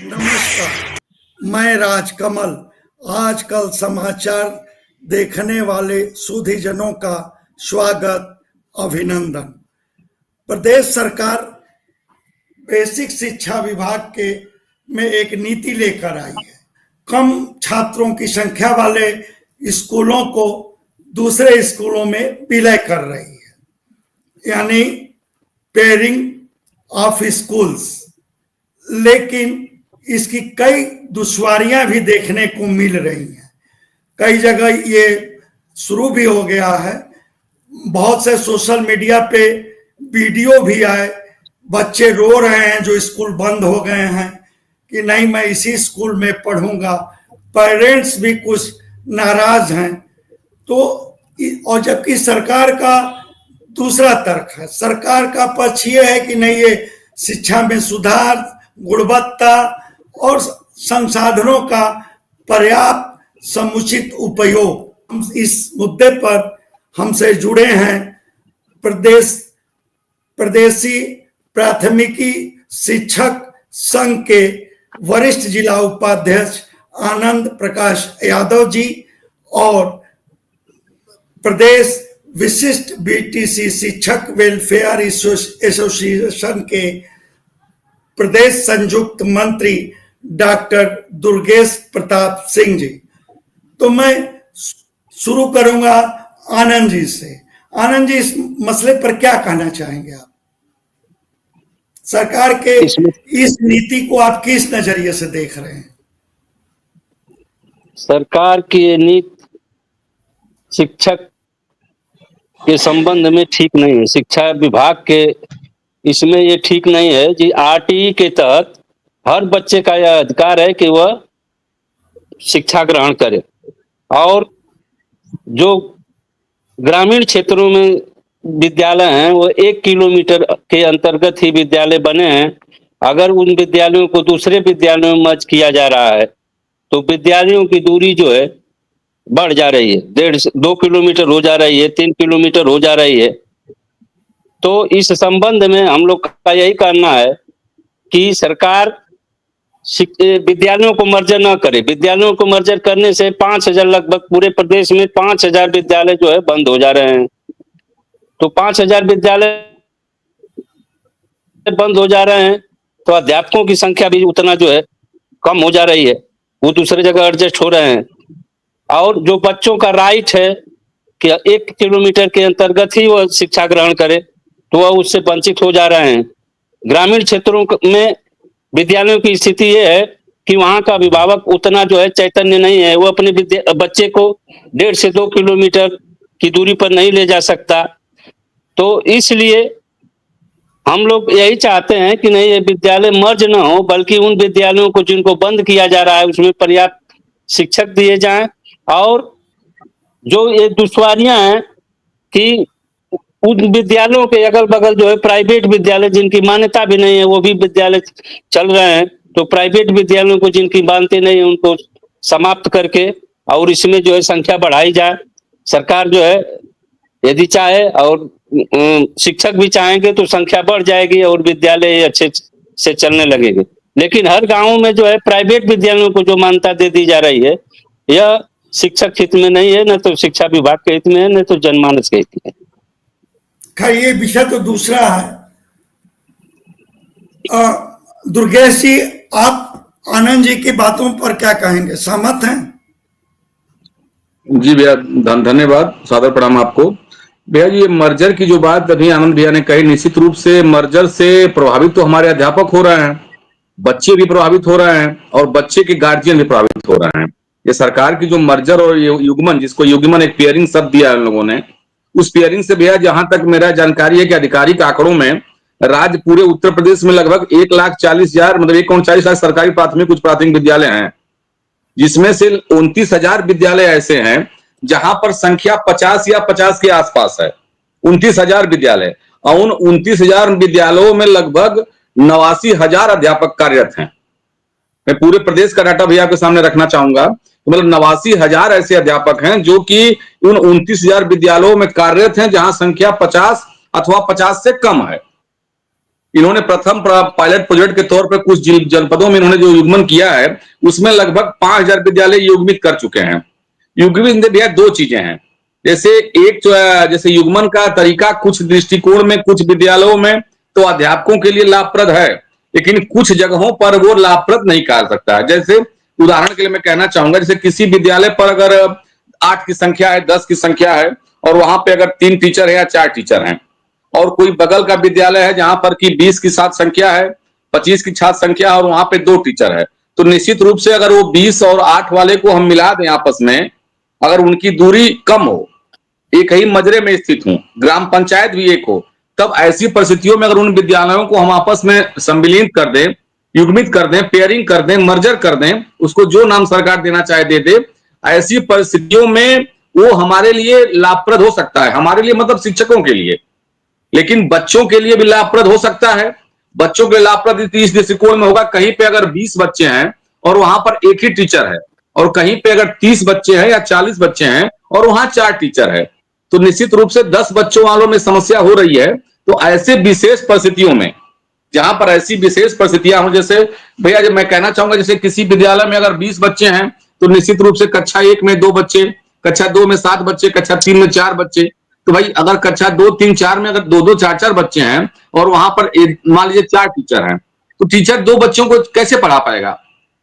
नमस्कार, मैं राजकमल। आजकल समाचार देखने वाले सुधीजनों का स्वागत, अभिनंदन। प्रदेश सरकार बेसिक शिक्षा विभाग के में एक नीति लेकर आई है। कम छात्रों की संख्या वाले स्कूलों को दूसरे स्कूलों में विलय कर रही है, यानी पेयरिंग ऑफ स्कूल्स। लेकिन इसकी कई दुश्वारियां भी देखने को मिल रही हैं। कई जगह ये शुरू भी हो गया है। बहुत से सोशल मीडिया पे वीडियो भी आए, बच्चे रो रहे हैं जो स्कूल बंद हो गए हैं कि नहीं मैं इसी स्कूल में पढ़ूंगा। पेरेंट्स भी कुछ नाराज हैं। तो और जबकि सरकार का दूसरा तर्क है, सरकार का पक्ष ये है कि नहीं, ये शिक्षा में सुधार, गुणवत्ता और संसाधनों का पर्याप्त समुचित उपयोग। हम इस मुद्दे पर हमसे जुड़े हैं प्रदेशी प्राथमिकी शिक्षक संघ के वरिष्ठ जिला उपाध्यक्ष आनंद प्रकाश यादव जी और प्रदेश विशिष्ट बीटीसी शिक्षक वेलफेयर एसोसिएशन के प्रदेश संयुक्त मंत्री डॉक्टर दुर्गेश प्रताप सिंह जी। तो मैं शुरू करूंगा आनंद जी से। आनंद जी, इस मसले पर क्या कहना चाहेंगे आप? सरकार के इस नीति को आप किस नजरिए से देख रहे हैं? सरकार की ये नीति शिक्षक के संबंध में ठीक नहीं है। शिक्षा विभाग के इसमें ये ठीक नहीं है कि आरटीई के तहत हर बच्चे का यह अधिकार है कि वह शिक्षा ग्रहण करे, और जो ग्रामीण क्षेत्रों में विद्यालय हैं वो 1 किलोमीटर के अंतर्गत ही विद्यालय बने हैं। अगर उन विद्यालयों को दूसरे विद्यालयों में मर्ज किया जा रहा है तो विद्यालयों की दूरी जो है बढ़ जा रही है, 1.5-2 किलोमीटर हो जा रही है, 3 किलोमीटर हो जा रही है। तो इस संबंध में हम लोग का यही कहना है कि सरकार विद्यालयों को मर्जर न करे। विद्यालयों को मर्जर करने से 5,000 लगभग पूरे प्रदेश में 5,000 विद्यालय जो है बंद हो जा रहे हैं। तो 5,000 विद्यालय बंद हो जा रहे हैं तो अध्यापकों की संख्या भी उतना जो है कम हो जा रही है, वो दूसरे जगह एडजस्ट हो रहे हैं। और जो बच्चों का राइट है कि 1 किलोमीटर के अंतर्गत ही वह शिक्षा ग्रहण करे, तो वह उससे वंचित हो जा रहे हैं। ग्रामीण क्षेत्रों में विद्यालयों की स्थिति ये है कि वहां का अभिभावक उतना जो है चैतन्य नहीं है, वो अपने बच्चे को 1.5 से 2 किलोमीटर की दूरी पर नहीं ले जा सकता। तो इसलिए हम लोग यही चाहते हैं कि नहीं, ये विद्यालय मर्ज न हो, बल्कि उन विद्यालयों को जिनको बंद किया जा रहा है उसमें पर्याप्त शिक्षक दिए जाएं। और जो ये दुश्वारियां हैं कि उन विद्यालयों के अगल बगल जो है प्राइवेट विद्यालय जिनकी मान्यता भी नहीं है वो भी विद्यालय चल रहे हैं, तो प्राइवेट विद्यालयों को जिनकी मानते नहीं है उनको समाप्त करके और इसमें जो है संख्या बढ़ाई जाए। सरकार जो है यदि चाहे और शिक्षक भी चाहेंगे तो संख्या बढ़ जाएगी और विद्यालय अच्छे से चलने लगेंगे। लेकिन हर गाँव में जो है प्राइवेट विद्यालयों को जो मान्यता दे दी जा रही है, यह शिक्षक हित में नहीं है, न तो शिक्षा विभाग के हित में है, न तो जनमानस के हित में। खैर, ये विषय तो दूसरा है। दुर्गेश जी, आप आनंद जी की बातों पर क्या कहेंगे? सहमत हैं? जी भैया, धन्यवाद, सादर प्रणाम आपको। भैया जी, ये मर्जर की जो बात अभी आनंद भैया ने कही, निश्चित रूप से मर्जर से प्रभावित तो हमारे अध्यापक हो रहे हैं, बच्चे भी प्रभावित हो रहे हैं और बच्चे के गार्जियन भी प्रभावित हो रहे हैं। ये सरकार की जो मर्जर और युग्मन, जिसको युग्मन एक पेयरिंग शब्द दिया है उन लोगों ने, उस पेयरिंग से भैया जहां तक मेरा जानकारी है कि आधिकारिक आंकड़ों में राज्य पूरे उत्तर प्रदेश में लगभग 1,40,000 मतलब 1,40 लाख सरकारी प्राथमिक उच्च प्राथमिक विद्यालय हैं, जिसमें से 29,000 विद्यालय ऐसे हैं जहां पर संख्या 50 या 50 के आसपास है। 29,000 विद्यालय, और उन 29,000 विद्यालयों में लगभग 89,000 अध्यापक कार्यरत हैं। मैं पूरे प्रदेश का डाटा भैया आपके सामने रखना चाहूंगा। तो मतलब 89,000 ऐसे अध्यापक हैं जो कि उन 29,000 विद्यालयों में कार्यरत हैं जहां संख्या 50 अथवा 50 से कम है। इन्होंने प्रथम पायलट प्रोजेक्ट के तौर पर कुछ जनपदों में इन्होंने जो युग्मन किया है उसमें लगभग 5000 विद्यालय युग्मित कर चुके हैं। युग्मित भैया दो चीजें हैं, जैसे एक जो है, जैसे युग्मन का तरीका कुछ दृष्टिकोण में कुछ विद्यालयों में तो अध्यापकों के लिए लाभप्रद है, लेकिन कुछ जगहों पर वो लाभप्रद नहीं कर सकता है। जैसे उदाहरण के लिए मैं कहना चाहूंगा, जैसे किसी विद्यालय पर अगर 8 की संख्या है, 10 की संख्या है और वहां पे अगर 3 टीचर है या 4 टीचर हैं, और कोई बगल का विद्यालय है जहां पर कि 20 की छात्र संख्या है, 25 की छात्र संख्या और वहां पे 2 टीचर है, तो निश्चित रूप से अगर वो 20 और 8 वाले को हम मिला दें आपस में, अगर उनकी दूरी कम हो, एक ही मजरे में स्थित हो, ग्राम पंचायत भी एक हो, तब ऐसी परिस्थितियों में अगर उन विद्यालयों को हम आपस में सम्मिलित कर दें, युग्मित कर दें, पेयरिंग कर दें, मर्जर कर दें, उसको जो नाम सरकार देना चाहे दे दे, ऐसी परिस्थितियों में वो हमारे लिए लाभप्रद हो सकता है, हमारे लिए मतलब शिक्षकों के लिए, लेकिन बच्चों के लिए भी लाभप्रद हो सकता है। बच्चों के लाभप्रद इस दृष्टिकोण में होगा, कहीं पे अगर 20 बच्चे हैं और वहां पर एक ही टीचर है, और कहीं पे अगर 30 बच्चे हैं या 40 बच्चे हैं और वहां 4 टीचर है, तो निश्चित रूप से 10 बच्चों वालों में समस्या हो रही है। तो ऐसे विशेष परिस्थितियों में, जहां पर ऐसी विशेष परिस्थितियां हो, जैसे भैया जब मैं कहना चाहूंगा, जैसे किसी विद्यालय में अगर 20 बच्चे हैं तो निश्चित रूप से कक्षा 1 में 2 बच्चे, कक्षा 2 में 7 बच्चे, कक्षा 3 में 4 बच्चे, तो भाई अगर कक्षा 2, 3, 4 में अगर 2-2, 4-4 बच्चे हैं और वहां पर मान लीजिए 4 टीचर हैं, तो टीचर 2 बच्चों को कैसे पढ़ा पाएगा?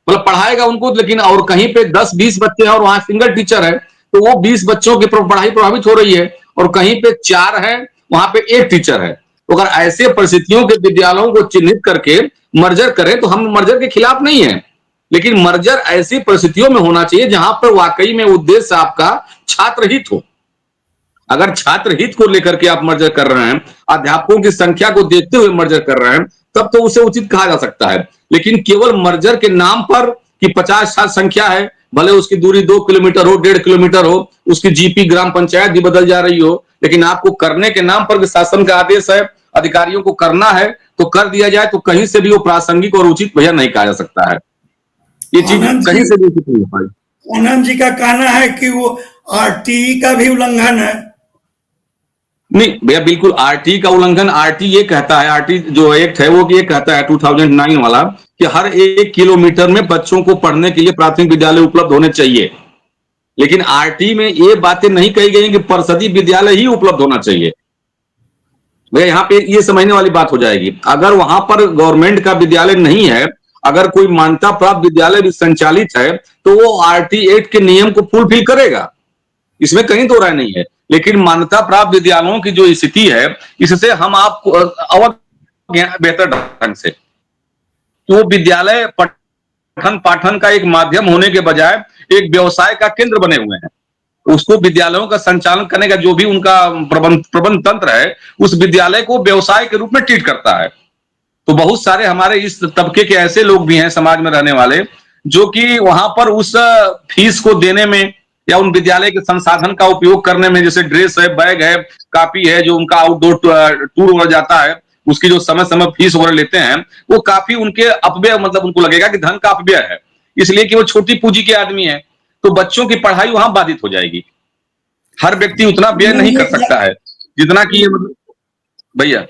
मतलब पढ़ाएगा उनको, लेकिन और कहीं पे 10-20 बच्चे हैं और वहां सिंगल टीचर है, तो वो 20 बच्चों की पढ़ाई प्रभावित हो रही है, और कहीं पे 4 है वहां पे 1 टीचर है। तो अगर ऐसे परिस्थितियों के विद्यालयों को चिन्हित करके मर्जर करें, तो हम मर्जर के खिलाफ नहीं है, लेकिन मर्जर ऐसी परिस्थितियों में होना चाहिए जहां पर वाकई में उद्देश्य आपका छात्र हित हो। अगर छात्र हित को लेकर के आप मर्जर कर रहे हैं, अध्यापकों की संख्या को देखते हुए मर्जर कर रहे हैं, तब तो उसे उचित कहा जा सकता है। लेकिन केवल मर्जर के नाम पर कि 50 छात्र संख्या है, भले उसकी दूरी 2 किलोमीटर हो, 1.5 किलोमीटर हो, उसकी जीपी ग्राम पंचायत भी बदल जा रही हो, लेकिन आपको करने के नाम पर शासन का आदेश है, अधिकारियों को करना है तो कर दिया जाए, तो कहीं से भी वो प्रासंगिक और उचित भैया नहीं कहा जा सकता है। ये चीज कहीं से भी उचित नहीं हो पाई। आनंद जी का कहना है कि वो आरटीई का भी उल्लंघन है। नहीं भैया, बिल्कुल आरटी का उल्लंघन, आरटी ये कहता है, आरटी जो एक्ट है वो ये कहता है 2009 वाला, कि हर 1 किलोमीटर में बच्चों को पढ़ने के लिए प्राथमिक विद्यालय उपलब्ध होने चाहिए। लेकिन आरटी में ये बातें नहीं कही गई कि परिषदीय विद्यालय ही उपलब्ध होना चाहिए। भैया यहाँ पे ये समझने वाली बात हो जाएगी, अगर वहां पर गवर्नमेंट का विद्यालय नहीं है, अगर कोई मान्यता प्राप्त विद्यालय भी संचालित है, तो वो आरटी एक्ट के नियम को फुलफिल करेगा, इसमें कहीं दो राय नहीं है। लेकिन मान्यता प्राप्त विद्यालयों की जो स्थिति है, इससे हम आपको अवगत बेहतर ढंग से, तो विद्यालय पठन पाठन का एक माध्यम होने के बजाय एक व्यवसाय का केंद्र बने हुए हैं। उसको विद्यालयों का संचालन करने का जो भी उनका प्रबंध तंत्र है, उस विद्यालय को व्यवसाय के रूप में ट्रीट करता है। तो बहुत सारे हमारे इस तबके के ऐसे लोग भी हैं समाज में रहने वाले, जो कि वहां पर उस फीस को देने में या उन विद्यालय के संसाधन का उपयोग करने में, जैसे ड्रेस है, बैग है, कापी है, जो उनका आउटडोर टूर हो जाता है, उसकी जो समय समय फीस वगैरह लेते हैं, वो काफी उनके अपव्यय, मतलब उनको लगेगा कि धन का अपव्यय है, इसलिए कि वो छोटी पूंजी के आदमी है, तो बच्चों की पढ़ाई वहां बाधित हो जाएगी। हर व्यक्ति उतना व्यय नहीं कर सकता है जितना कि भैया।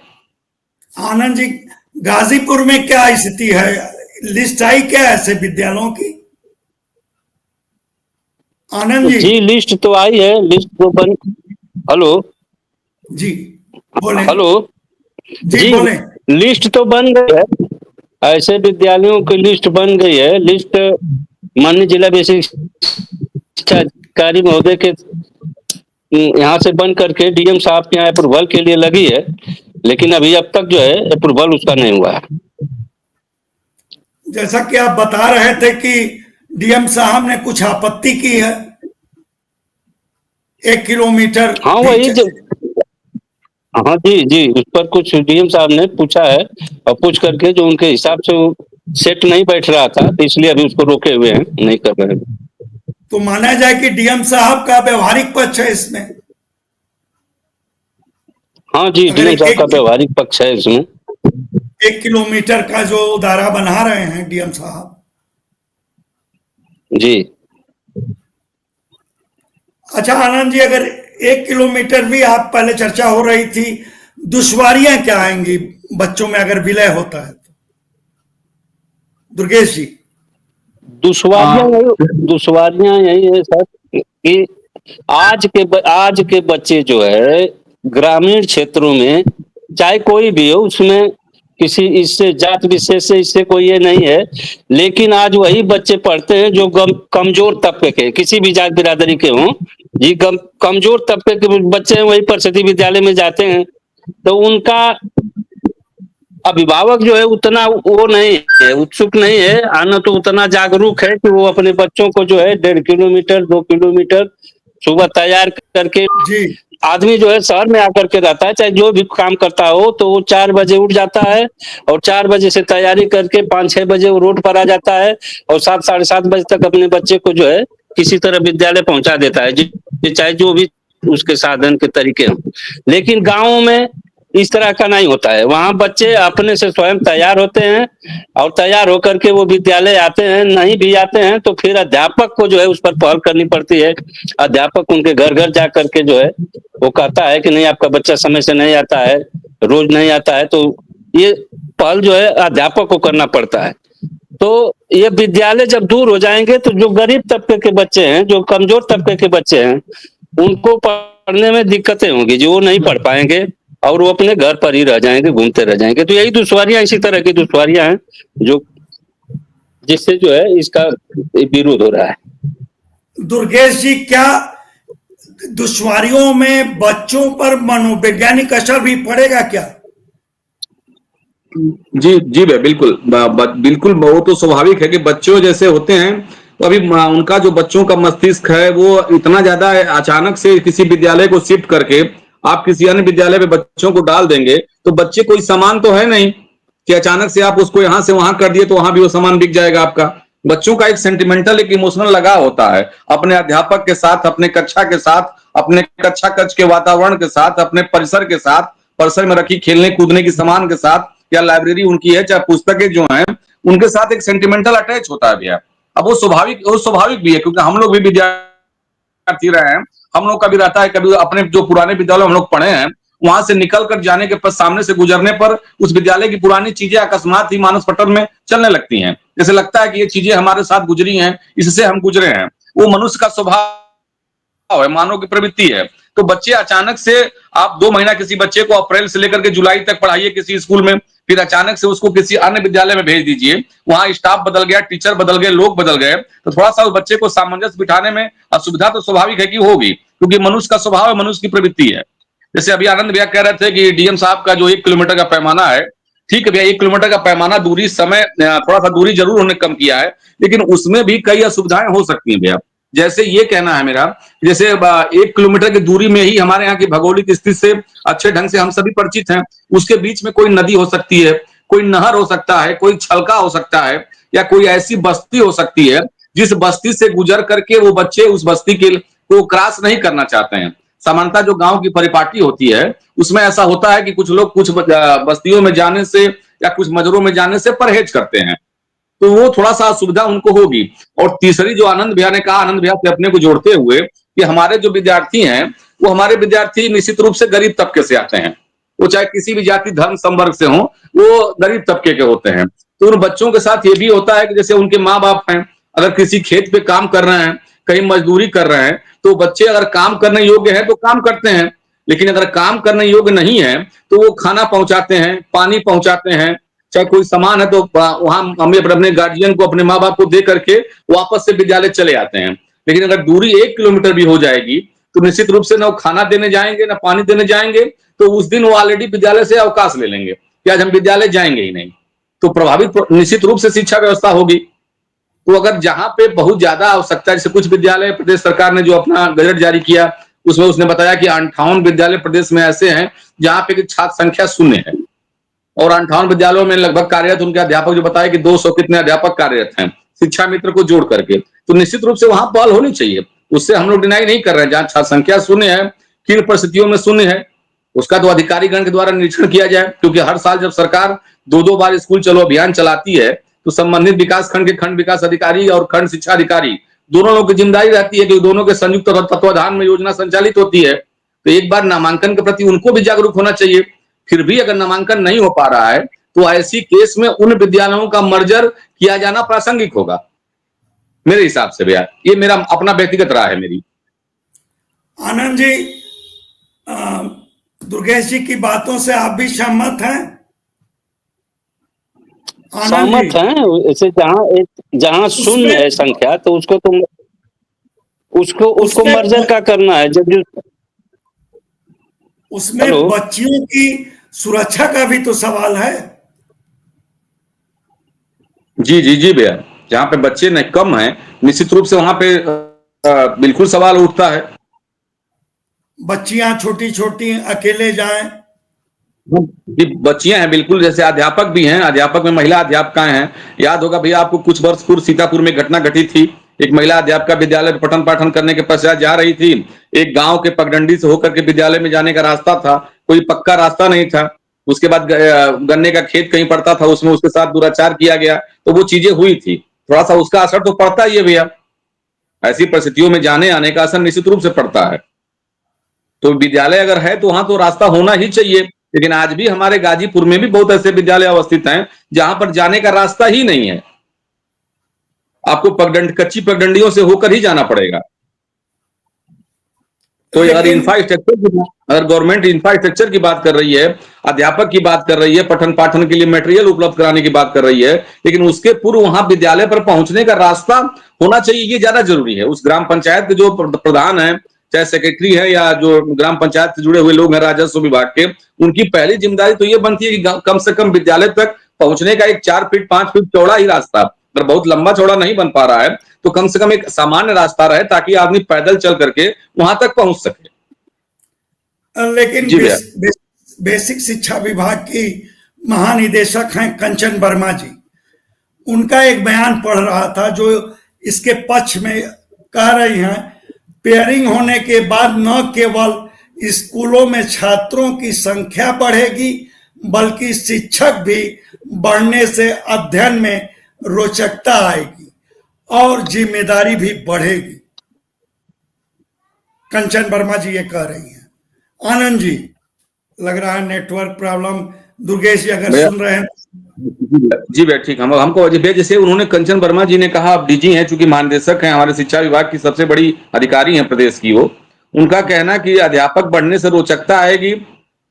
आनंद जी, गाजीपुर में क्या स्थिति है? लिस्ट आई क्या ऐसे विद्यालयों की? आनंद जी लिस्ट तो आई है, लिस्ट तो बन, हेलो जी बोले, हेलो जी बोले। लिस्ट तो बन गई है, ऐसे विद्यालयों की लिस्ट बन गई है। लिस्ट माननीय जिला बेसिक शिक्षा अधिकारी महोदय के यहाँ से बन करके डीएम साहब के यहाँ अप्रूवल के लिए लगी है, लेकिन अभी अब तक जो है अप्रूवल उसका नहीं हुआ है। जैसा कि आप बता रहे थे कि डीएम साहब ने कुछ आपत्ति की है 1 किलोमीटर। हाँ वही जो, हाँ जी उस पर कुछ डीएम साहब ने पूछा है, और पूछ करके जो उनके हिसाब से वो सेट नहीं बैठ रहा था, तो इसलिए अभी उसको रोके हुए हैं, नहीं कर रहे हैं। तो माना जाए कि डीएम साहब का व्यवहारिक पक्ष है इसमें। हाँ जी, डीएम साहब का व्यवहारिक पक्ष है इसमें। 1 किलोमीटर का जो दायरा बना रहे हैं डीएम साहब जी। अच्छा आनंद जी, अगर 1 किलोमीटर भी आप पहले चर्चा हो रही थी दुश्वारियां क्या आएंगी बच्चों में अगर विलय होता है तो? दुर्गेश जी। दुश्वारियां यही है सर कि आज के बच्चे जो है ग्रामीण क्षेत्रों में, चाहे कोई भी हो, उसमें किसी इससे जात विशेष से इससे कोई ये नहीं है, लेकिन आज वही बच्चे पढ़ते हैं जो कमजोर तबके के, किसी भी जात बिरादरी के हों, जी कमजोर तबके के बच्चे हैं, वही परिषदीय विद्यालय में जाते हैं। तो उनका अभिभावक जो है उतना वो नहीं है, उत्सुक नहीं है, आना तो उतना जागरूक है कि वो अपने बच्चों को जो है 1.5 किलोमीटर 2 किलोमीटर सुबह तैयार करके, जी आदमी जो है शहर में आकर के रहता है, चाहे जो भी काम करता हो, तो वो 4 बजे उठ जाता है और 4 बजे से तैयारी करके 5-6 बजे वो रोड पर आ जाता है और 7 साढ़े 7 बजे तक अपने बच्चे को जो है किसी तरह विद्यालय पहुंचा देता है, चाहे जो भी उसके साधन के तरीके हों। लेकिन गाँव में इस तरह का नहीं होता है, वहां बच्चे अपने से स्वयं तैयार होते हैं और तैयार होकर के वो विद्यालय आते हैं। नहीं भी आते हैं तो फिर अध्यापक को जो है उस पर पहल करनी पड़ती है। अध्यापक उनके घर घर जा करके जो है वो कहता है कि नहीं, आपका बच्चा समय से नहीं आता है, रोज नहीं आता है, तो ये पहल जो है अध्यापक को करना पड़ता है। तो ये विद्यालय जब दूर हो जाएंगे तो जो गरीब तबके के बच्चे हैं, जो कमजोर तबके के बच्चे हैं, उनको पढ़ने में दिक्कतें होंगी, जो वो नहीं पढ़ पाएंगे और वो अपने घर पर ही रह जाएंगे, घूमते रह जाएंगे। तो यही दुश्वारियां, इसी तरह की दुश्वारियां हैं जो जिससे जो है इसका विरोध हो रहा है। दुर्गेश जी, क्या दुश्वारियों में बच्चों पर मनोवैज्ञानिक असर भी पड़ेगा क्या? जी जी भाई, बिल्कुल बिल्कुल, वो तो स्वाभाविक है कि बच्चों जैसे होते हैं तो अभी उनका जो बच्चों का मस्तिष्क है वो इतना ज्यादा है, अचानक से किसी विद्यालय को शिफ्ट करके आप किसी अन्य विद्यालय में बच्चों को डाल देंगे तो बच्चे कोई सामान तो है नहीं कि अचानक से आप उसको यहां से वहां कर दिए तो वहां भी वो सामान बिक जाएगा आपका। बच्चों का एक सेंटिमेंटल, एक इमोशनल लगाव होता है अपने अध्यापक के साथ, अपने कक्षा के साथ, अपने कक्षा कक्ष के वातावरण के साथ, अपने परिसर के साथ, परिसर में रखी खेलने कूदने की सामान के साथ, या लाइब्रेरी उनकी है, चाहे पुस्तकें जो हैं उनके साथ एक सेंटिमेंटल अटैच होता है भैया। अब वो स्वाभाविक भी है क्योंकि हम लोग भी विद्यार्थी रहे हैं, हम लोग का भी रहता है, कभी अपने जो पुराने विद्यालय हम लोग पढ़े हैं वहां से निकल कर जाने के बाद सामने से गुजरने पर उस विद्यालय की पुरानी चीजें अकस्मात ही मानस पटल में चलने लगती हैं, जैसे लगता है कि ये चीजें हमारे साथ गुजरी हैं, इससे हम गुजरे हैं। वो मनुष्य का स्वभाव है, मानव की प्रवृत्ति है। तो बच्चे अचानक से, आप 2 महीना किसी बच्चे को अप्रैल से लेकर के जुलाई तक पढ़ाइए किसी स्कूल में, फिर अचानक से उसको किसी अन्य विद्यालय में भेज दीजिए, वहां स्टाफ बदल गया, टीचर बदल गए, लोग बदल गए, तो थोड़ा सा उस बच्चे को सामंजस्य बिठाने में असुविधा तो स्वाभाविक है कि होगी, क्योंकि मनुष्य का स्वभाव है, मनुष्य की प्रवृत्ति है। जैसे अभी आनंद भैया कह रहे थे कि डीएम साहब का जो 1 किलोमीटर का पैमाना है, ठीक है भैया, 1 किलोमीटर का पैमाना दूरी, समय थोड़ा सा दूरी जरूर उन्होंने कम किया है, लेकिन उसमें भी कई असुविधाएं हो सकती हैं भैया। जैसे ये कहना है मेरा, जैसे 1 किलोमीटर की दूरी में ही हमारे यहाँ की भौगोलिक स्थिति से अच्छे ढंग से हम सभी परिचित हैं, उसके बीच में कोई नदी हो सकती है, कोई नहर हो सकता है, कोई छलका हो सकता है, या कोई ऐसी बस्ती हो सकती है जिस बस्ती से गुजर करके वो बच्चे उस बस्ती को क्रॉस नहीं करना चाहते हैं। सामान्यतः जो गांव की परिपाटी होती है उसमें ऐसा होता है कि कुछ लोग कुछ बस्तियों में जाने से या कुछ मजरों में जाने से परहेज करते हैं, तो वो थोड़ा सा असुविधा उनको होगी। और तीसरी जो आनंद भैया ने कहा, आनंद भैया से अपने को जोड़ते हुए, कि हमारे जो विद्यार्थी हैं वो हमारे विद्यार्थी निश्चित रूप से गरीब तबके से आते हैं, वो चाहे किसी भी जाति धर्म संवर्ग से हो, वो गरीब तबके के होते हैं। तो उन बच्चों के साथ ये भी होता है कि जैसे उनके माँ बाप हैं, अगर किसी खेत पे काम कर रहे हैं, कहीं मजदूरी कर रहे हैं, तो बच्चे अगर काम करने योग्य है तो काम करते हैं, लेकिन अगर काम करने योग्य नहीं है तो वो खाना पहुंचाते हैं, पानी पहुंचाते हैं, चाहे कोई सामान है तो वहां हमें अपने गार्जियन को, अपने माँ बाप को दे करके वापस से विद्यालय चले आते हैं। लेकिन अगर दूरी 1 किलोमीटर भी हो जाएगी तो निश्चित रूप से ना वो खाना देने जाएंगे ना पानी देने जाएंगे, तो उस दिन वो ऑलरेडी विद्यालय से अवकाश ले लेंगे कि आज हम विद्यालय जाएंगे ही नहीं, तो प्रभावित निश्चित रूप से शिक्षा व्यवस्था होगी। तो अगर जहां पे बहुत ज्यादा आवश्यकता, जैसे कुछ विद्यालय प्रदेश सरकार ने जो अपना गजट जारी किया उसमें उसने बताया कि 58 विद्यालय प्रदेश में ऐसे हैं जहां पे छात्र संख्या 0 है, और 58 विद्यालयों में लगभग कार्यरत उनके अध्यापक जो बताया कि 200 कितने अध्यापक कार्यरत हैं शिक्षा मित्र को जोड़ करके, तो निश्चित रूप से वहां पहल होनी चाहिए। उससे हम लोग डिनाई नहीं कर रहे हैं, जहां छात्र संख्या 0 है, किन परिस्थितियों में 0 है, उसका तो अधिकारीगण के द्वारा निरीक्षण किया जाए, क्योंकि हर साल जब सरकार 2-2 बार स्कूल चलो अभियान चलाती है तो संबंधित विकास खंड के खंड विकास अधिकारी और खंड शिक्षा अधिकारी दोनों लोगों की जिम्मेदारी रहती है कि दोनों के संयुक्त तत्वाधान में योजना संचालित होती है। तो एक बार नामांकन के प्रति उनको भी जागरूक होना चाहिए फिर भी अगर नामांकन नहीं हो पा रहा है तो ऐसी केस में उन विद्यालयों का मर्जर किया जाना प्रासंगिक होगा मेरे हिसाब से भैया। ये मेरा अपना व्यक्तिगत राय है मेरी। आनंद जी, दुर्गेश जी की बातों से आप भी सहमत हैं? आनंद सहमत जी, हैं। ऐसे जहां शून्य है उसमें संख्या तो उसको उसको उसमें मर्जर का करना है। जब उसमें हेलो, बच्चियों की सुरक्षा का भी तो सवाल है। जी जी जी भैया, जहां पे बच्चे न कम हैं निश्चित रूप से वहां पे बिल्कुल सवाल उठता है। बच्चियां छोटी छोटी अकेले जाएं। जी, बच्चियां हैं बिल्कुल, जैसे अध्यापक भी हैं, अध्यापक में महिला अध्यापकाएं हैं। याद होगा भैया आपको, कुछ वर्ष पूर्व सीतापुर में घटना घटी थी। एक महिला अध्यापिका विद्यालय में पठन पाठन करने के पश्चात जा रही थी। एक गांव के पगडंडी से होकर के विद्यालय में जाने का रास्ता था, कोई पक्का रास्ता नहीं था। उसके बाद गन्ने का खेत कहीं पड़ता था, उसमें उसके साथ दुराचार किया गया, तो वो चीजें हुई थी। थोड़ा सा उसका असर तो पड़ता ही है भैया, ऐसी परिस्थितियों में जाने आने का असर निश्चित रूप से पड़ता है। तो विद्यालय अगर है तो वहां तो रास्ता होना ही चाहिए। लेकिन आज भी हमारे गाजीपुर में भी बहुत ऐसे विद्यालय अवस्थित हैं जहां पर जाने का रास्ता ही नहीं है, आपको कच्ची पगडंडियों से होकर ही जाना पड़ेगा। तो अगर लेकिन इंफ्रास्ट्रक्चर, अगर गवर्नमेंट इंफ्रास्ट्रक्चर की बात कर रही है, अध्यापक की बात कर रही है, पठन पाठन के लिए मटेरियल उपलब्ध कराने की बात कर रही है, लेकिन उसके पूर्व वहां विद्यालय पर पहुंचने का रास्ता होना चाहिए, ये ज्यादा जरूरी है। उस ग्राम पंचायत के जो प्रधान है, चाहे सेक्रेटरी है या जो ग्राम पंचायत से जुड़े हुए लोग हैं राजस्व विभाग के, उनकी पहली जिम्मेदारी तो ये बनती है कि कम से कम विद्यालय तक पहुंचने का एक 4 फीट 5 फीट चौड़ा ही रास्ता, अगर बहुत लंबा चौड़ा नहीं बन पा रहा है तो कम से कम एक सामान्य रास्ता रहे ताकि आदमी पैदल चल करके वहां तक पहुंच सके। लेकिन जी भैया। बेसिक शिक्षा विभाग की महानिदेशक हैं कंचन वर्मा जी, उनका एक बयान पढ़ रहा था जो इसके पक्ष में कह रही हैं, पेयरिंग होने के बाद न केवल स्कूलों में छात्रों की संख्या बढ़ेगी बल्कि शिक्षक भी बढ़ने से अध्ययन में रोचकता आएगी और जिम्मेदारी भी बढ़ेगी। कंचन वर्मा जी ये कह रही हैं। आनंद जी, लग रहा है नेटवर्क प्रॉब्लम। दुर्गेश जी अगर भैया सुन रहे हैं। जी भैया ठीक, हम हमको भैया जैसे उन्होंने कंचन वर्मा जी ने कहा, अब डीजी हैं चूंकि महानिदेशक हैं, हमारे शिक्षा विभाग की सबसे बड़ी अधिकारी हैं प्रदेश की, वो उनका कहना कि अध्यापक बढ़ने से रोचकता आएगी।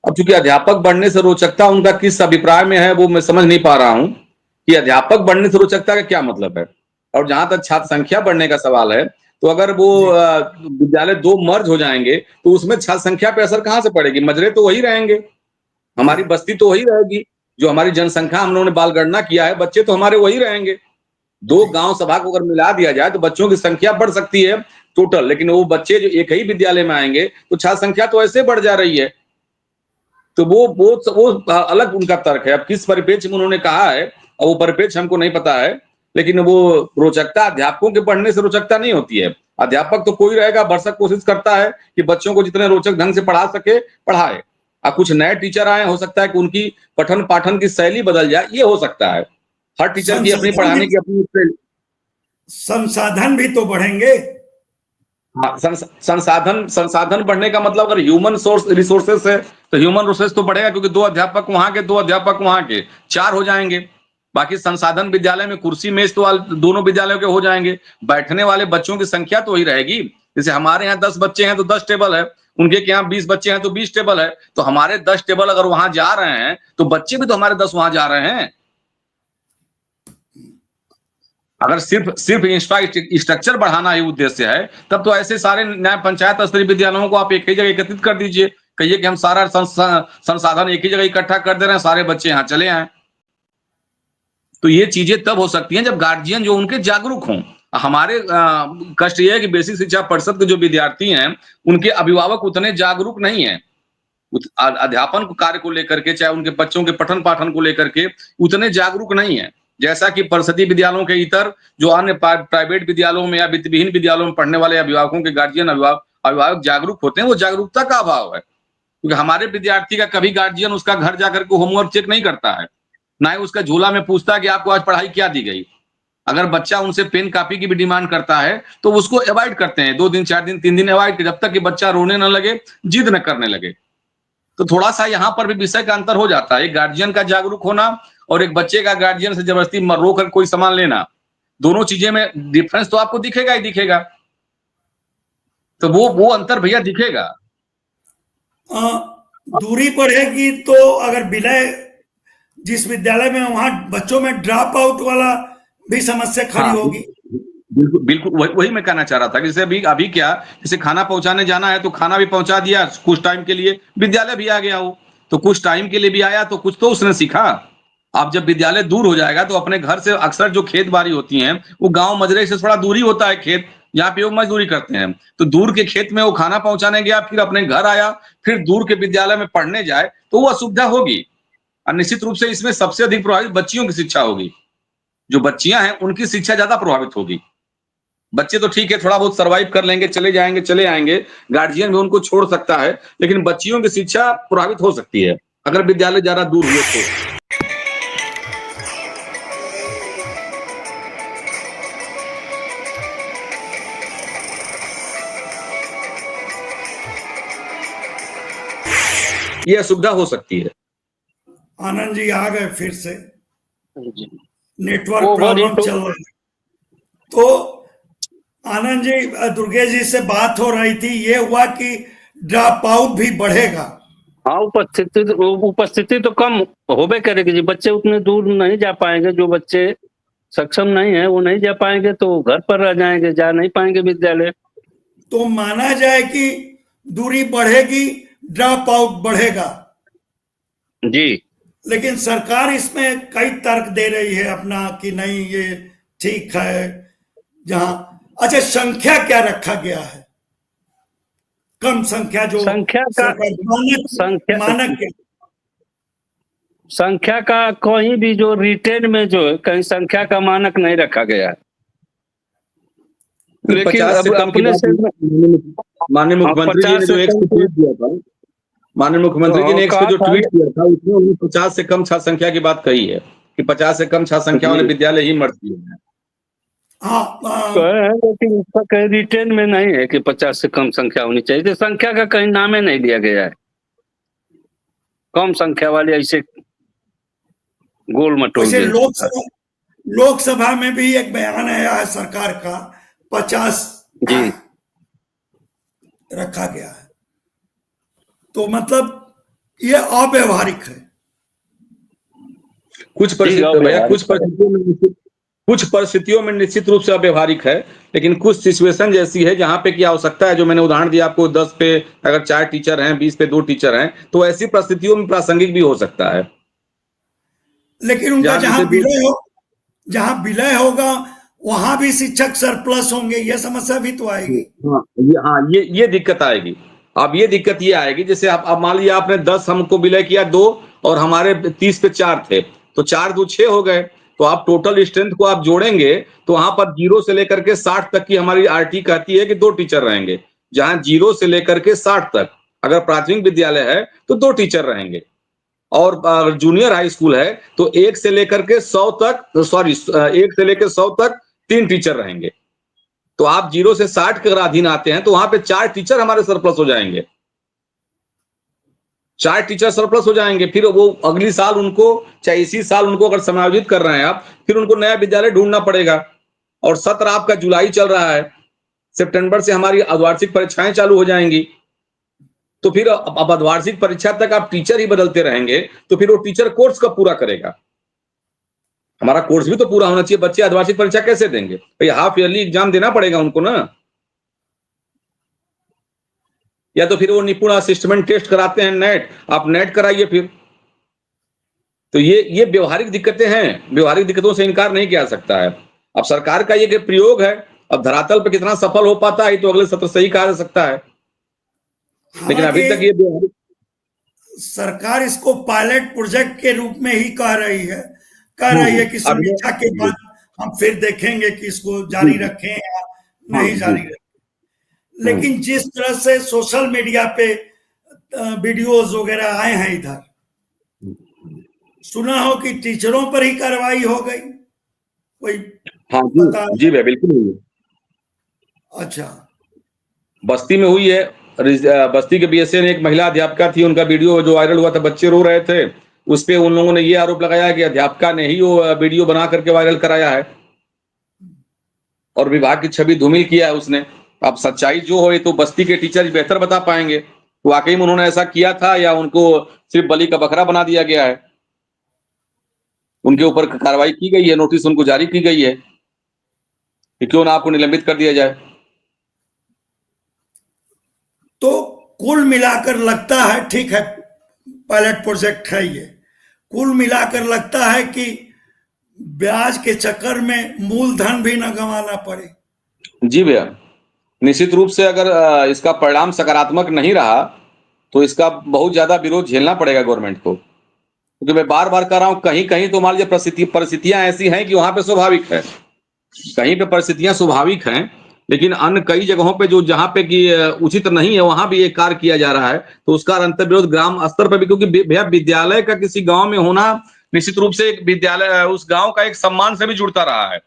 अब चूंकि अध्यापक बढ़ने से रोचकता उनका किस अभिप्राय में है वो मैं समझ नहीं पा रहा हूं कि अध्यापक बढ़ने से रोचकता का क्या मतलब है। और जहां तक छात्र संख्या बढ़ने का सवाल है, तो अगर वो विद्यालय 2 मर्ज हो जाएंगे तो उसमें छात्र संख्या पे असर कहां से पड़ेगी? मजरे तो वही रहेंगे, हमारी बस्ती तो वही रहेगी, जो हमारी जनसंख्या हम लोगों ने बाल गणना किया है, बच्चे तो हमारे वही रहेंगे। 2 गांव सभा को अगर मिला दिया जाए तो बच्चों की संख्या बढ़ सकती है टोटल, लेकिन वो बच्चे जो एक ही विद्यालय में आएंगे तो छात्र संख्या तो ऐसे बढ़ जा रही है। तो वो अलग उनका तर्क है। अब किस परिप्रेक्ष्य में उन्होंने कहा है और वो परिप्रेक्ष्य हमको नहीं पता है, लेकिन वो रोचकता अध्यापकों के बढ़ने से रोचकता नहीं होती है। अध्यापक तो कोई रहेगा, भरसक कोशिश करता है कि बच्चों को जितने रोचक ढंग से पढ़ा सके पढ़ाए। अब कुछ नए टीचर आए, हो सकता है कि उनकी पठन पाठन की शैली बदल जाए, ये हो सकता है। हर टीचर की अपनी संसाधन पढ़ाने भी की अपनी संसाधन भी तो बढ़ेंगे। संसाधन बढ़ने का मतलब अगर ह्यूमन सोर्स रिसोर्सेस है तो ह्यूमन रिसोर्स तो बढ़ेगा, क्योंकि 2 अध्यापक वहां के 2 अध्यापक वहां के 4 हो जाएंगे। बाकी संसाधन विद्यालय में कुर्सी मेज तो दोनों विद्यालयों के हो जाएंगे, बैठने वाले बच्चों की संख्या तो वही रहेगी। जैसे हमारे यहाँ 10 बच्चे हैं तो 10 टेबल है, उनके यहाँ 20 बच्चे हैं तो 20 टेबल है। तो हमारे 10 टेबल अगर वहां जा रहे हैं तो बच्चे भी तो हमारे 10 वहां जा रहे हैं। अगर सिर्फ इंफ्रास्ट्रक्चर बढ़ाना ही उद्देश्य है, तब तो ऐसे सारे न्याय पंचायत स्तरीय विद्यालयों को आप एक ही जगह एकत्रित कर दीजिए, कहिए कि हम सारा संसाधन एक ही जगह इकट्ठा कर दे रहे हैं, सारे बच्चे यहाँ चले आए। तो ये चीजें तब हो सकती हैं जब गार्जियन जो उनके जागरूक हों। हमारे कष्ट ये है कि बेसिक शिक्षा परिषद के जो विद्यार्थी हैं उनके अभिभावक उतने जागरूक नहीं है, अध्यापन कार्य को लेकर के, चाहे उनके बच्चों के पठन पाठन को लेकर के उतने जागरूक नहीं है। जैसा कि परिषदीय विद्यालयों के इतर जो अन्य प्राइवेट विद्यालयों में या वित्तविहीन विद्यालयों में पढ़ने वाले अभिभावकों के गार्जियन अभिभावक जागरूक होते हैं, वो जागरूकता का अभाव है। क्योंकि हमारे विद्यार्थी का कभी गार्जियन उसका घर जाकर के होमवर्क चेक नहीं करता है, ना ही उसका झोला में पूछता है कि आपको आज पढ़ाई क्या दी गई। अगर बच्चा उनसे पेन कॉपी की भी डिमांड करता है तो उसको अवॉइड करते हैं, 2 दिन 4 दिन 3 दिन अवॉइड, जब तक कि बच्चा रोने न लगे, जिद न करने लगे। तो थोड़ा सा यहाँ पर भी विषय का अंतर हो जाता है। एक गार्जियन का जागरूक होना और एक बच्चे का गार्जियन से जबरदस्ती रोक कर कोई सामान लेना, दोनों चीजें में डिफरेंस तो आपको दिखेगा ही दिखेगा। तो वो अंतर भैया दिखेगा। दूरी बढ़ेगी तो अगर विलय जिस विद्यालय में वहां बच्चों में ड्रॉप आउट वाला भी समस्या खड़ी होगी। बिल्कुल बिल्कुल, वही मैं कहना चाह रहा था कि जैसे अभी क्या, जैसे खाना पहुंचाने जाना है तो खाना भी पहुंचा दिया कुछ टाइम के लिए, विद्यालय भी आ गया हो तो कुछ टाइम के लिए भी आया तो कुछ तो उसने सीखा। अब जब विद्यालय दूर हो जाएगा तो अपने घर से अक्सर जो खेत बाड़ी होती हैं वो गांव मजरे से थोड़ा दूरी होता है खेत, यहाँ पे वो मजदूरी करते हैं, तो दूर के खेत में वो खाना पहुंचाने गया, फिर अपने घर आया, फिर दूर के विद्यालय में पढ़ने जाए तो वो असुविधा होगी। और निश्चित रूप से इसमें सबसे अधिक प्रभावित बच्चियों की शिक्षा होगी। जो बच्चियां हैं उनकी शिक्षा ज्यादा प्रभावित होगी। बच्चे तो ठीक है थोड़ा बहुत सरवाइव कर लेंगे, चले जाएंगे चले आएंगे, गार्जियन भी उनको छोड़ सकता है, लेकिन बच्चियों की शिक्षा प्रभावित हो सकती है अगर विद्यालय ज्यादा दूर हुए तो। ये असुविधा हो सकती है। आनंद जी आ गए फिर से, जी। नेटवर्क प्रॉब्लम चल रहा है। तो आनंद जी, दुर्गेश जी से बात हो रही थी, ये हुआ कि ड्रॉप आउट भी बढ़ेगा। हाँ, उपस्थिति तो कम होबे करेगी जी, बच्चे उतने दूर नहीं जा पाएंगे, जो बच्चे सक्षम नहीं है वो नहीं जा पाएंगे तो घर पर रह जाएंगे, जा नहीं पाएंगे विद्यालय। तो माना जाए कि दूरी बढ़ेगी, ड्रॉप आउट बढ़ेगा जी। लेकिन सरकार इसमें कई तर्क दे रही है अपना कि नहीं ये ठीक है। जहां अच्छा संख्या क्या रखा गया है, कम संख्या जो संख्या का मानक संख्या का कहीं भी जो रिटेन में जो है कहीं संख्या का मानक नहीं रखा गया है। लेकिन अब अपने से माननीय मुख्यमंत्री जी ने जो एक ट्वीट दिया था, माननीय मुख्यमंत्री जी ने एक जो ट्वीट किया था उसमें उन्होंने 50 से कम छात्र संख्या की बात कही है कि 50 से कम छात्र संख्या वाले विद्यालय ही मरती है। लेकिन उसका कहीं रिटेन में नहीं है कि 50 से कम संख्या होनी चाहिए, तो संख्या का कहीं नामे नहीं दिया गया है। कम संख्या वाले ऐसे गोल मटोल लोकसभा में भी एक बयान आया है सरकार का, 50 जी रखा गया है, तो मतलब ये अव्यवहारिक है। कुछ परिस्थितियों में निश्चित रूप से अव्यवहारिक है, लेकिन कुछ सिचुएशन जैसी है जहां पे की आवश्यकता है, जो मैंने उदाहरण दिया आपको, 10 पे अगर 4 टीचर हैं, 20 पे 2 टीचर हैं, तो ऐसी परिस्थितियों में प्रासंगिक भी हो सकता है। लेकिन उनका जहां विलय होगा वहां भी शिक्षक सरप्लस होंगे, यह समस्या भी तो आएगी। हाँ, ये दिक्कत आएगी। अब ये दिक्कत ये आएगी, जैसे आप मान लिया आपने 10 हमको विलय किया 2 और हमारे 30 पे 4 थे, तो 4 2 6 हो गए, तो आप टोटल स्ट्रेंथ को आप जोड़ेंगे तो वहां पर 0 से लेकर के 60 तक की हमारी आरटी कहती है कि 2 टीचर रहेंगे। जहां 0 से लेकर के 60 तक अगर प्राथमिक विद्यालय है तो 2 टीचर रहेंगे, और जूनियर हाई स्कूल है तो 1 से लेकर के 100 तक 1 से लेकर 100 तक 3 टीचर रहेंगे। तो आप 0 से 60 के अगर अधीन आते हैं तो वहां पे 4 टीचर हमारे सरप्लस हो जाएंगे, 4 टीचर सरप्लस हो जाएंगे। फिर वो अगली साल उनको, चाहे इसी साल उनको अगर समायोजित कर रहे हैं आप, फिर उनको नया विद्यालय ढूंढना पड़ेगा। और सत्र आपका जुलाई चल रहा है, सितंबर से हमारी अर्धवार्षिक परीक्षाएं चालू हो जाएंगी, तो फिर अब अर्धवार्षिक परीक्षा तक आप टीचर ही बदलते रहेंगे तो फिर वो टीचर कोर्स कब पूरा करेगा? हमारा कोर्स भी तो पूरा होना चाहिए। बच्चे अर्धवार्षिक परीक्षा कैसे देंगे भाई? हाफ ईयरली एग्जाम देना पड़ेगा उनको ना, या तो फिर वो निपुण असिस्टमेंट टेस्ट कराते हैं नेट, आप नेट कराइए फिर। तो ये व्यवहारिक दिक्कतें हैं, व्यवहारिक दिक्कतों से इनकार नहीं किया जा सकता है। अब सरकार का ये प्रयोग है, अब धरातल पे कितना सफल हो पाता है तो अगले सत्र से ही कहा जा सकता है, लेकिन अभी तक ये व्यवहारिक सरकार इसको पायलट प्रोजेक्ट के रूप में ही कह रही है कि समीक्षा के बाद हम फिर देखेंगे कि इसको जारी रखें या नहीं जारी रखें। लेकिन जिस तरह से सोशल मीडिया पे वीडियोस वगैरह आए हैं, इधर सुना हो कि टीचरों पर ही कार्रवाई हो गई कोई? जी भैया बिल्कुल हुई है। अच्छा, बस्ती में हुई है, बस्ती के बीएसए ने एक महिला अध्यापिका थी, उनका वीडियो जो वायरल हुआ था, बच्चे रो रहे थे, उस पे उन लोगों ने ये आरोप लगाया कि अध्यापिका ने ही वो वीडियो बना करके वायरल कराया है और विभाग की छवि धूमिल किया है उसने। अब सच्चाई जो हो ये तो बस्ती के टीचर बेहतर बता पाएंगे, वाकई में उन्होंने ऐसा किया था या उनको सिर्फ बलि का बकरा बना दिया गया है। उनके ऊपर कार्रवाई की गई है, नोटिस उनको जारी की गई है कि क्यों ना आपको निलंबित कर दिया जाए। तो कुल मिलाकर लगता है, ठीक है पायलट प्रोजेक्ट है ये, कुल मिलाकर लगता है कि ब्याज के चक्कर में मूलधन भी न गंवाना पड़े। जी भैया, निश्चित रूप से अगर इसका परिणाम सकारात्मक नहीं रहा तो इसका बहुत ज्यादा विरोध झेलना पड़ेगा गवर्नमेंट को, क्योंकि मैं बार बार कह रहा हूं, कहीं कहीं तो मान लीजिए परिस्थितियां ऐसी हैं कि वहां पे स्वाभाविक है, कहीं पे परिस्थितियां स्वाभाविक हैं, लेकिन अन्य कई जगहों पे जो जहां पे कि उचित नहीं है वहां भी एक कार्य किया जा रहा है, तो उसका अंतर्विरोध ग्राम स्तर पर भी, क्योंकि भैया विद्यालय का किसी गांव में होना निश्चित रूप से एक विद्यालय उस गांव का एक सम्मान से भी जुड़ता रहा है।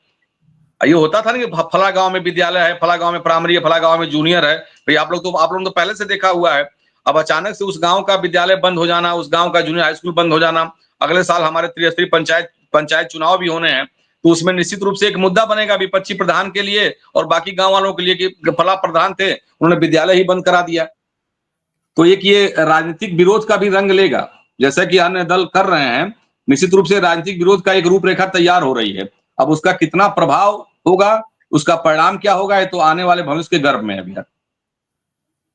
ये होता था ना कि फला गांव में विद्यालय है, फला गांव में प्राइमरी है, फला गांव में जूनियर है, भाई आप लोगों ने पहले से देखा हुआ है। अब अचानक से उस गांव का विद्यालय बंद हो जाना, उस गांव का जूनियर हाई स्कूल बंद हो जाना, अगले साल हमारे त्रिस्तरीय पंचायत चुनाव भी होने हैं, तो उसमें निश्चित रूप से एक मुद्दा बनेगा विपक्षी प्रधान के लिए और बाकी गांव वालों के लिए कि फला प्रधान थे, उन्होंने विद्यालय ही बंद करा दिया। तो एक ये राजनीतिक विरोध का भी रंग लेगा, जैसा कि अन्य दल कर रहे हैं। निश्चित रूप से राजनीतिक विरोध का एक रूपरेखा तैयार हो रही है। अब उसका कितना प्रभाव होगा, उसका परिणाम क्या होगा, ये तो आने वाले भविष्य के गर्भ में है भैया।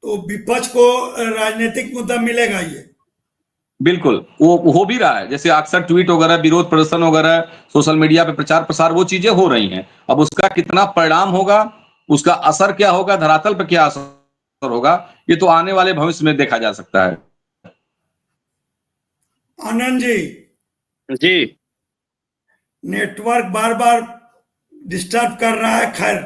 तो विपक्ष को राजनीतिक मुद्दा मिलेगा ये? बिल्कुल, वो हो भी रहा है, जैसे अक्सर ट्वीट वगैरह, विरोध प्रदर्शन वगैरह, सोशल मीडिया पे प्रचार प्रसार, वो चीजें हो रही हैं। अब उसका कितना परिणाम होगा, उसका असर क्या होगा, धरातल पर क्या असर होगा, ये तो आने वाले भविष्य में देखा जा सकता है। आनंद जी नेटवर्क बार बार डिस्टर्ब कर रहा है। खैर,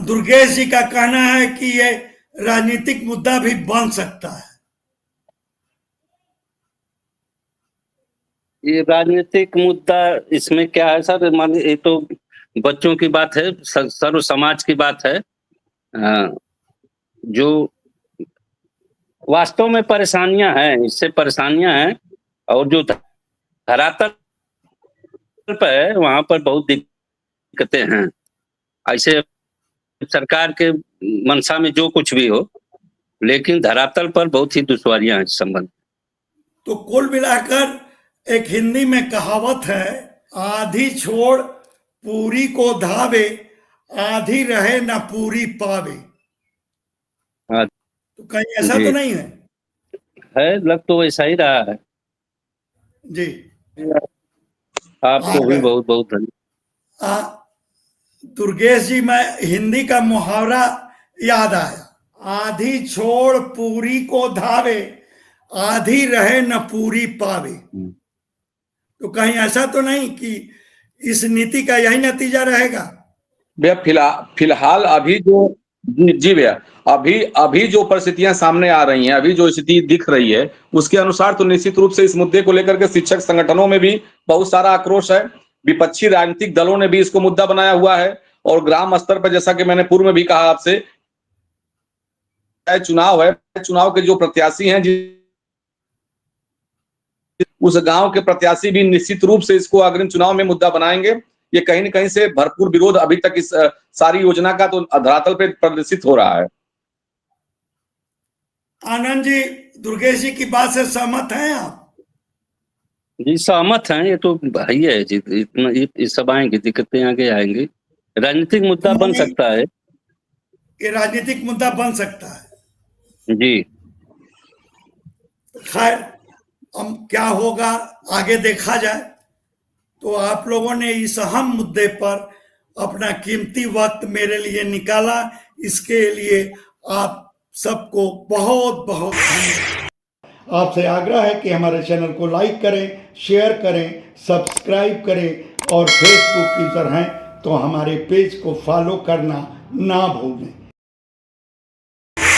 दुर्गेश जी का कहना है कि ये राजनीतिक मुद्दा भी बन सकता है। ये राजनीतिक मुद्दा इसमें क्या है सर, मान ये तो बच्चों की बात है, सर्व समाज की बात है। जो वास्तव में परेशानियां हैं, इससे परेशानियां हैं, और जो धरातल पर है वहां पर बहुत दिक्कतें हैं। ऐसे सरकार के मंशा में जो कुछ भी हो, लेकिन धरातल पर बहुत ही दुश्वारियां हैं इस संबंध। तो कुल मिलाकर एक हिंदी में कहावत है, आधी छोड़ पूरी को धावे, आधी रहे ना पूरी पावे। तो कहीं ऐसा तो नहीं है? लग तो वैसा ही रहा है जी। आपको भी बहुत बहुत धन्यवाद। दुर्गेश जी, मैं हिंदी का मुहावरा याद आया, आधी छोड़ पूरी को धावे, आधी रहे न पूरी पावे। तो कहीं ऐसा तो नहीं कि इस नीति का यही नतीजा रहेगा? भैया फिलहाल अभी जो जी भैया, अभी जो परिस्थितियां सामने आ रही हैं, अभी जो स्थिति दिख रही है, उसके अनुसार तो निश्चित रूप से इस मुद्दे को लेकर के शिक्षक संगठनों में भी बहुत सारा आक्रोश है। विपक्षी राजनीतिक दलों ने भी इसको मुद्दा बनाया हुआ है, और ग्राम स्तर पर, जैसा कि मैंने पूर्व में भी कहा आपसे, चुनाव है, चुनाव के जो प्रत्याशी हैं, उस गांव के प्रत्याशी भी निश्चित रूप से इसको अग्रिम चुनाव में मुद्दा बनाएंगे। ये कहीं न कहीं से भरपूर विरोध अभी तक इस सारी योजना का तो धरातल पे प्रदर्शित हो रहा है। आनंद जी, दुर्गेश जी की बात से सहमत हैं आप? जी सहमत हैं, ये तो भाई है जी, इतना ये सब आएंगे, दिक्कतें आगे आएंगी, राजनीतिक मुद्दा बन सकता है। ये राजनीतिक मुद्दा बन सकता है जी। खैर, हम क्या होगा आगे देखा जाए। तो आप लोगों ने इस अहम मुद्दे पर अपना कीमती वक्त मेरे लिए निकाला, इसके लिए आप सबको बहुत बहुत धन्यवाद। आपसे आग्रह है कि हमारे चैनल को लाइक करें, शेयर करें, सब्सक्राइब करें, और फेसबुक यूजर हैं तो हमारे पेज को फॉलो करना ना भूलें।